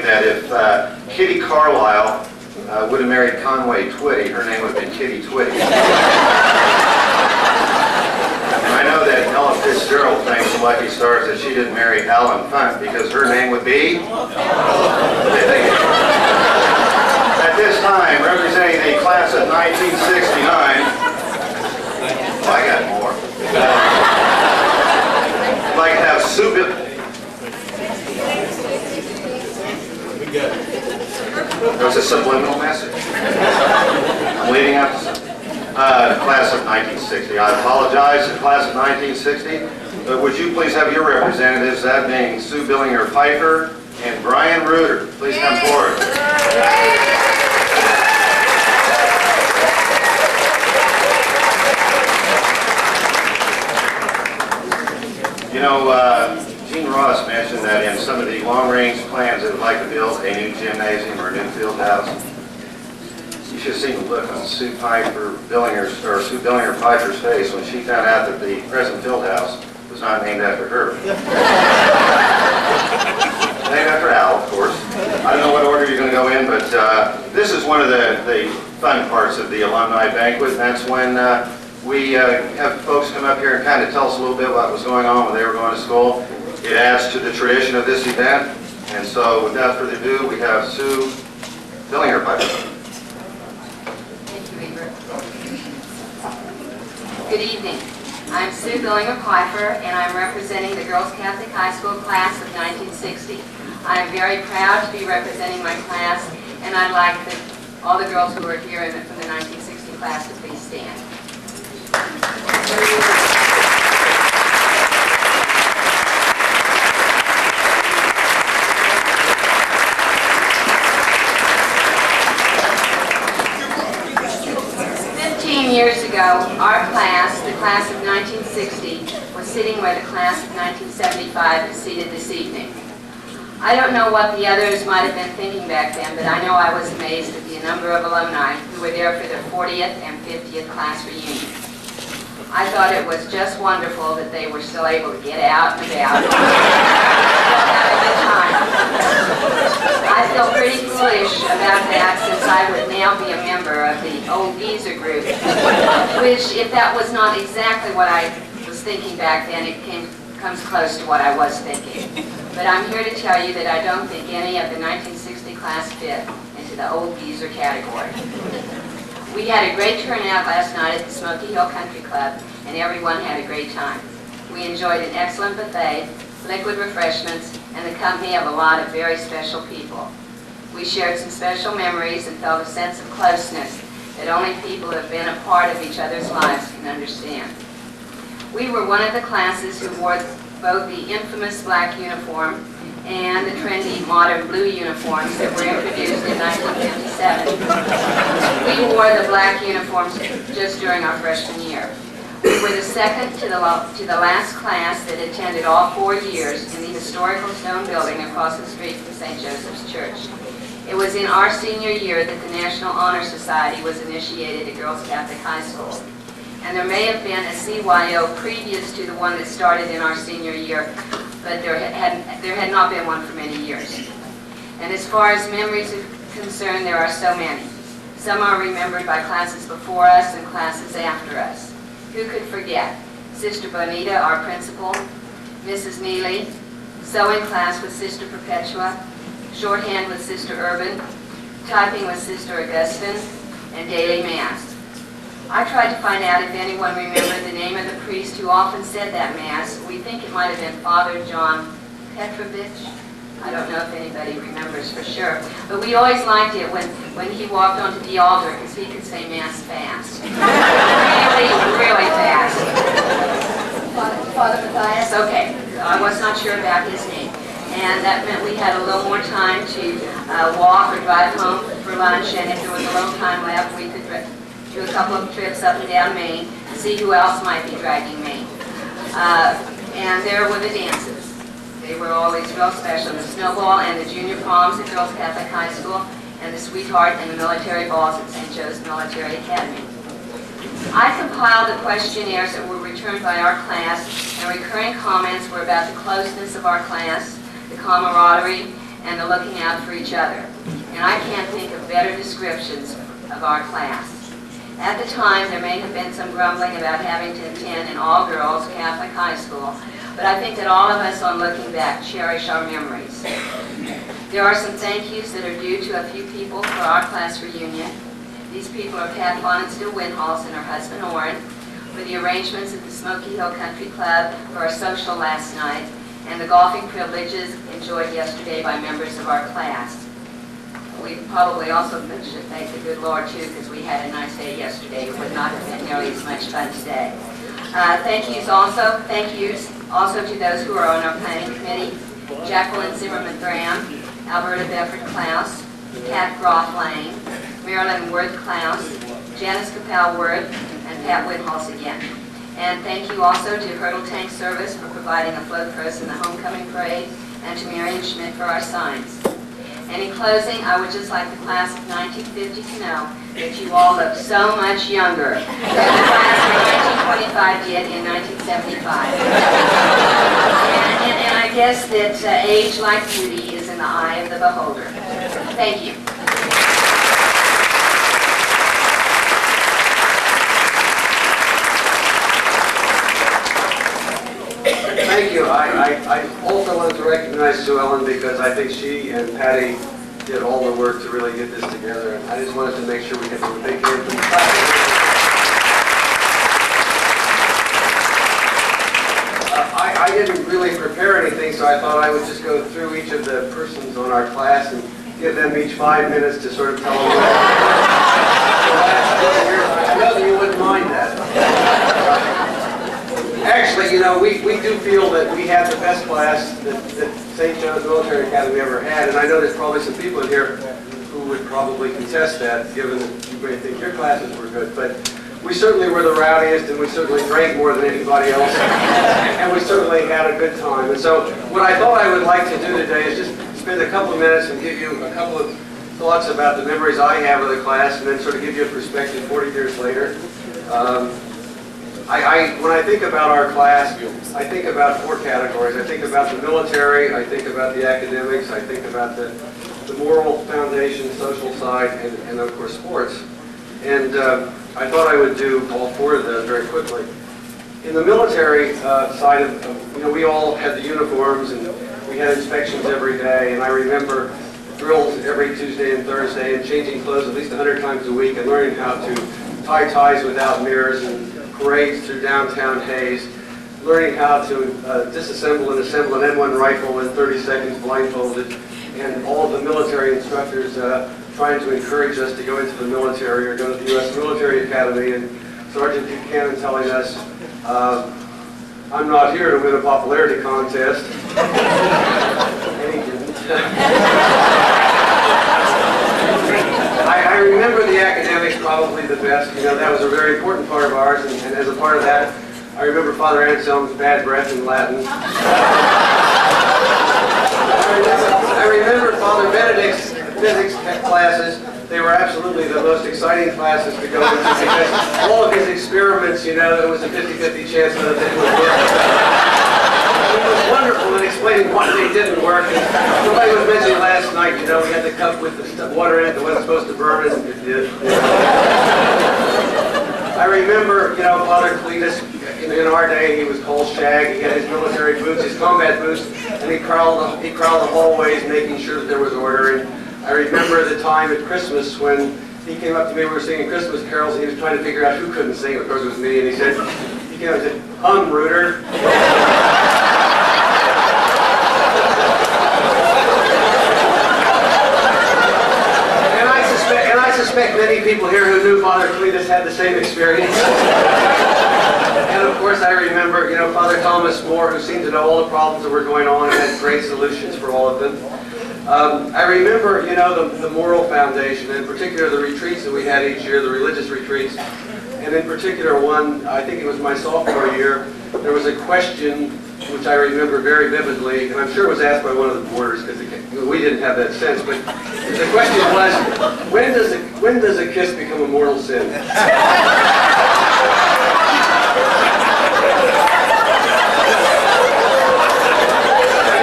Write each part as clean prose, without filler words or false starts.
that if Kitty Carlisle would have married Conway Twitty, her name would have been Kitty Twitty. And I know that Ella Fitzgerald thanks the lucky stars that she didn't marry Alan Funt because her name would be... At this time, representing the class of 1969, well, I got more. I'd like to have Sue There's a subliminal message. I'm leading up to something. Class of 1960. I apologize, the class of 1960. But would you please have your representatives, that being Sue Billinger Pfeiffer and Brian Reuter. Please come forward. You know, Gene Ross mentioned that in some of the long-range plans they would like to build a new gymnasium or a new field house. You should have seen the look on Sue Billinger Pfeiffer's face when she found out that the present field house was not named after her. Named after Al, of course. I don't know what order you're going to go in, but this is one of the fun parts of the alumni banquet, and that's when we have folks come up here and kind of tell us a little bit what was going on when they were going to school. It adds to the tradition of this event, and so without further ado, we have Sue Billinger Pfeiffer. Thank you, Ingrid. Good evening. I'm Sue Billinger Pfeiffer, and I'm representing the Girls Catholic High School class of 1960. I am very proud to be representing my class, and I'd like all the girls who are here from the 1960 class to please stand. 15 years ago, our class, the class of 1960, was sitting where the class of 1975 is seated this evening. I don't know what the others might have been thinking back then, but I know I was amazed at the number of alumni who were there for their 40th and 50th class reunion. I thought it was just wonderful that they were still able to get out and about and have a good time. I feel pretty foolish about that since I would now be a member of the old geezer group, which, if that was not exactly what I was thinking back then, it comes close to what I was thinking. But I'm here to tell you that I don't think any of the 1960 class fit into the old geezer category. We had a great turnout last night at the Smoky Hill Country Club, and everyone had a great time. We enjoyed an excellent buffet, liquid refreshments, and the company of a lot of very special people. We shared some special memories and felt a sense of closeness that only people who have been a part of each other's lives can understand. We were one of the classes who wore both the infamous black uniform and the trendy modern blue uniforms that were introduced in 1957. We wore the black uniforms just during our freshman year. We were the second to the last class that attended all 4 years in the historical stone building across the street from St. Joseph's Church. It was in our senior year that the National Honor Society was initiated at Girls Catholic High School. And there may have been a CYO previous to the one that started in our senior year, but there had not been one for many years. And as far as memories are concerned, there are so many. Some are remembered by classes before us and classes after us. Who could forget? Sister Bonita, our principal, Mrs. Neely, sewing class with Sister Perpetua, shorthand with Sister Urban, typing with Sister Augustine, and daily Mass. I tried to find out if anyone remembered the name of the priest who often said that Mass. We think it might have been Father John Petrovich. I don't know if anybody remembers for sure. But we always liked it when he walked onto the altar because he could say Mass fast. Really, really fast. Father Matthias? Okay. I was not sure about his name. And that meant we had a little more time to walk or drive home for lunch. And if there was a little time left, we could do a couple of trips up and down Main to see who else might be dragging Main. And there were the dances. They were always real special. The snowball and the junior proms at Girls Catholic High School, and the sweetheart and the military balls at St. Joe's Military Academy. I compiled the questionnaires that were returned by our class, and recurring comments were about the closeness of our class, the camaraderie, and the looking out for each other. And I can't think of better descriptions of our class. At the time, there may have been some grumbling about having to attend an all-girls Catholic high school, but I think that all of us, on looking back, cherish our memories. There are some thank yous that are due to a few people for our class reunion. These people are Pat Bonnet-Still Winhalse and her husband Orrin for the arrangements at the Smoky Hill Country Club for our social last night, and the golfing privileges enjoyed yesterday by members of our class. We probably also should thank the good Lord, too, because we had a nice day yesterday. It would not have been nearly as much fun today. Thank yous also to those who are on our planning committee: Jacqueline Zimmerman Graham, Alberta Bedford Klaus, Kat Groff Lane, Marilyn Worth Klaus, Janice Capel Worth, and Pat Winhalse again. And thank you also to Hurdle Tank Service for providing a float for us in the homecoming parade, and to Marion Schmidt for our signs. And in closing, I would just like the class of 1950 to know that you all look so much younger than the class of 1925 did in 1975. And I guess that age, like beauty, is in the eye of the beholder. Thank you. Thank you. I also want to recognize Sue Ellen, because I think she and Patty did all the work to really get this together. And I just wanted to make sure we get a big hand from the class. I didn't really prepare anything, so I thought I would just go through each of the persons on our class and give them each 5 minutes to sort of tell them what. I know that you wouldn't mind that. Actually, you know, we do feel that we have the best class that St. John's Military Academy ever had, and I know there's probably some people in here who would probably contest that, given that you may think your classes were good, but we certainly were the rowdiest, and we certainly drank more than anybody else, and we certainly had a good time. And so what I thought I would like to do today is just spend a couple of minutes and give you a couple of thoughts about the memories I have of the class, and then sort of give you a perspective 40 years later. When I think about our class, I think about 4 categories. I think about the military, I think about the academics, I think about the moral foundation, social side, and of course sports. And I thought I would do all 4 of those very quickly. In the military side of, you know, we all had the uniforms and we had inspections every day, and I remember drills every Tuesday and Thursday and changing clothes at least 100 times a week and learning how to tie ties without mirrors and parades through downtown Hayes, learning how to disassemble and assemble an M1 rifle in 30 seconds blindfolded, and all of the military instructors trying to encourage us to go into the military or go to the U.S. Military Academy, and Sergeant Buchanan telling us, I'm not here to win a popularity contest. And he didn't. I remember the academics probably the best. You know, that was a very important part of ours, and as a part of that, I remember Father Anselm's bad breath in Latin. I remember Father Benedict's physics classes. They were absolutely the most exciting classes to go into, because all of his experiments, you know, there was a 50-50 chance that they would work. It was wonderful in explaining why they didn't work. And somebody was mentioning last night, you know, we had the cup with the water in it that wasn't supposed to burn, and it did. I remember, you know, Father Cletus, in our day, he was called Shag. He had his military boots, his combat boots, and he prowled the hallways making sure that there was order. And I remember the time at Christmas when he came up to me, we were singing Christmas carols, and he was trying to figure out who couldn't sing. Of course, it was me, and he came up and said, "Hum, Rooter." And I suspect many people here who knew Father Cletus had the same experience. And of course, I remember, you know, Father Thomas Moore, who seemed to know all the problems that were going on and had great solutions for all of them. I remember, you know, the moral foundation, in particular the retreats that we had each year, the religious retreats. And in particular one, I think it was my sophomore year, there was a question which I remember very vividly, and I'm sure it was asked by one of the boarders, because we didn't have that sense, but the question was, when does a kiss become a mortal sin?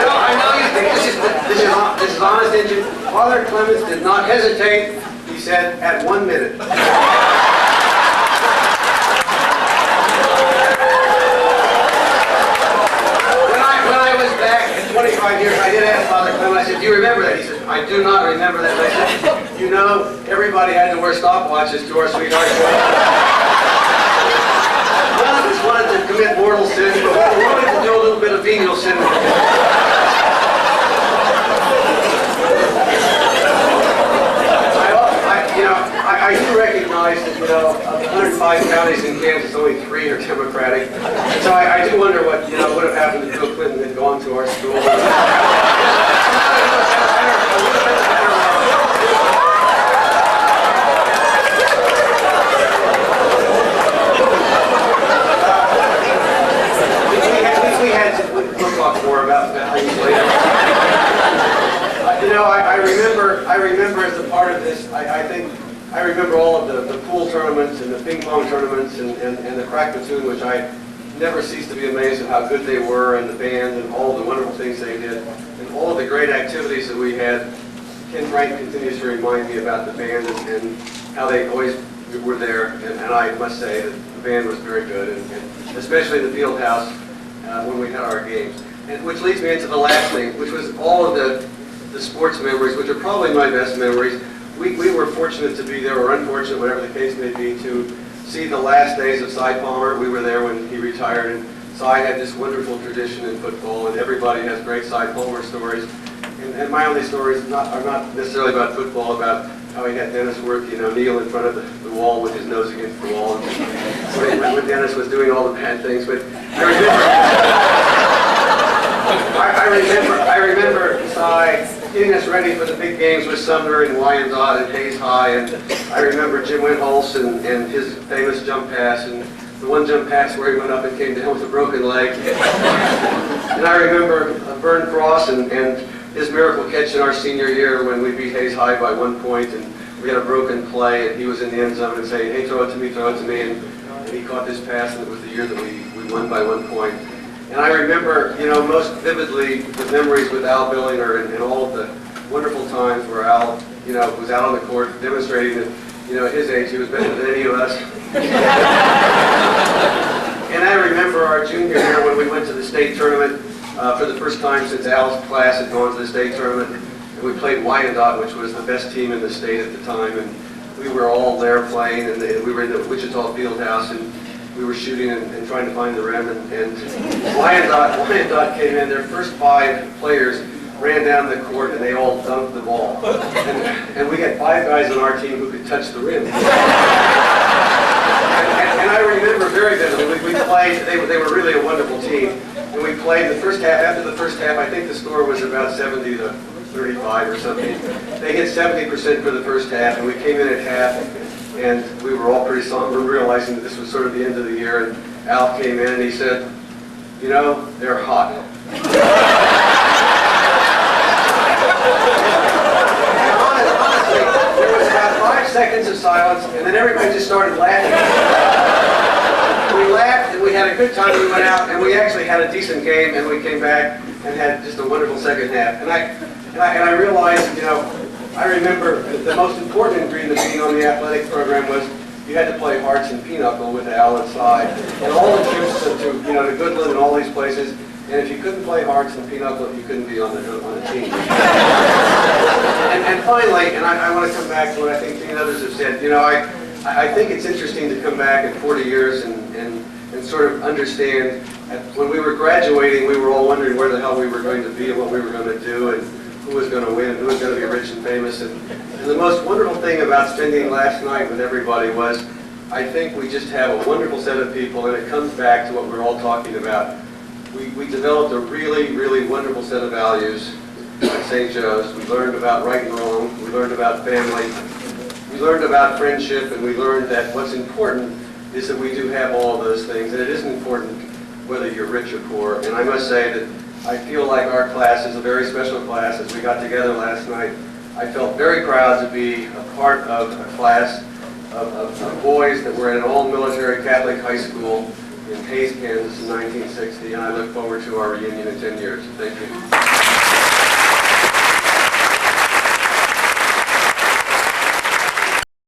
I know you think this is honest engine. Father Clements did not hesitate. He said, at 1 minute. When I was back in 25 years, I did ask Father Clement, I said, do you remember that? He said, I do not remember that. And I said, you know, everybody had to wear stopwatches to our sweetheart. None of us wanted to commit mortal sin, but we wanted to do a little bit of venial sin. I do recognize that, you know, of the 105 counties in Kansas, only 3 are Democratic. So I do wonder what, you know, would have happened if Bill Clinton had gone to our school. We'll talk more about values later. You know, I remember as a part of this, I remember all of the pool tournaments and the ping pong tournaments and the crack platoon, which I never ceased to be amazed at how good they were, and the band and all the wonderful things they did, and all of the great activities that we had. Ken Frank continues to remind me about the band and how they always were there, and I must say that the band was very good, and especially in the field house when we had our games. And which leads me into the last thing, which was all of the sports memories, which are probably my best memories. We were fortunate to be there, or unfortunate, whatever the case may be, to see the last days of Cy Palmer. We were there when he retired, and Cy had this wonderful tradition in football, and everybody has great Cy Palmer stories. And my only stories are not necessarily about football, about how he had Dennis Worth, you know, kneel in front of the wall with his nose against the wall, when Dennis was doing all the bad things. But I remember Cy getting us ready for the big games with Sumner and Wyandotte and Hayes High, and I remember Jim Windholz and his famous jump pass, and the one jump pass where he went up and came down with a broken leg. And I remember Vern Frost and his miracle catch in our senior year when we beat Hayes High by 1 point, and we had a broken play, and he was in the end zone and saying, hey, throw it to me, and he caught this pass, and it was the year that we won by 1 point. And I remember, you know, most vividly the memories with Al Billinger and all of the wonderful times where Al, you know, was out on the court demonstrating that, you know, at his age he was better than any of us. And I remember our junior year when we went to the state tournament for the first time since Al's class had gone to the state tournament. And we played Wyandotte, which was the best team in the state at the time. And we were all there playing, and we were in the Wichita Fieldhouse, and we were shooting and trying to find the rim, and Wyandotte came in. Their first 5 players ran down the court, and they all dunked the ball. And we had 5 guys on our team who could touch the rim. And I remember very vividly, we played, they were really a wonderful team, and we played the first half. After the first half, I think the score was about 70-35 or something. They hit 70% for the first half, and we came in at half, and we were all pretty somber, realizing that this was sort of the end of the year, and Al came in and he said, you know, they're hot. Honestly, there was about 5 seconds of silence, and then everybody just started laughing. We laughed, and we had a good time. We went out, and we actually had a decent game, and we came back and had just a wonderful second half. And I realized, you know, I remember the most important ingredient of being on the athletic program was you had to play hearts and pinochle with Al and Cy, and all the trips to Goodland and all these places. And if you couldn't play hearts and pinochle, you couldn't be on the team. and finally, and I want to come back to what I think Dean and others have said. You know, I think it's interesting to come back in 40 years and sort of understand. When we were graduating, we were all wondering where the hell we were going to be and what we were going to do, and who was going to win, who was going to be rich and famous. And the most wonderful thing about spending last night with everybody was, I think we just have a wonderful set of people, and it comes back to what we're all talking about. We developed a really, really wonderful set of values at St. Joe's. We learned about right and wrong. We learned about family. We learned about friendship, and we learned that what's important is that we do have all of those things, and it isn't important whether you're rich or poor. And I must say that I feel like our class is a very special class. As we got together last night, I felt very proud to be a part of a class of boys that were at an all-military Catholic high school in Hays, Kansas in 1960, and I look forward to our reunion in 10 years. Thank you.